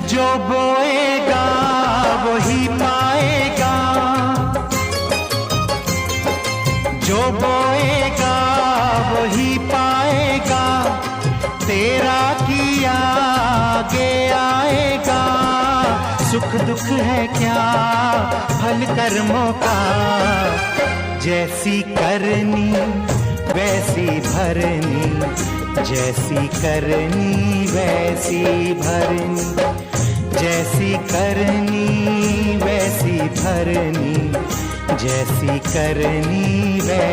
जो बोएगा वही पाएगा, जो बोएगा वही पाएगा, तेरा किया आगे आएगा। सुख दुख है क्या फल कर्मों का, जैसी करनी वैसी भरनी, जैसी करनी वैसी भरनी, जैसी करनी वैसी भरनी, जैसी करनी वैसी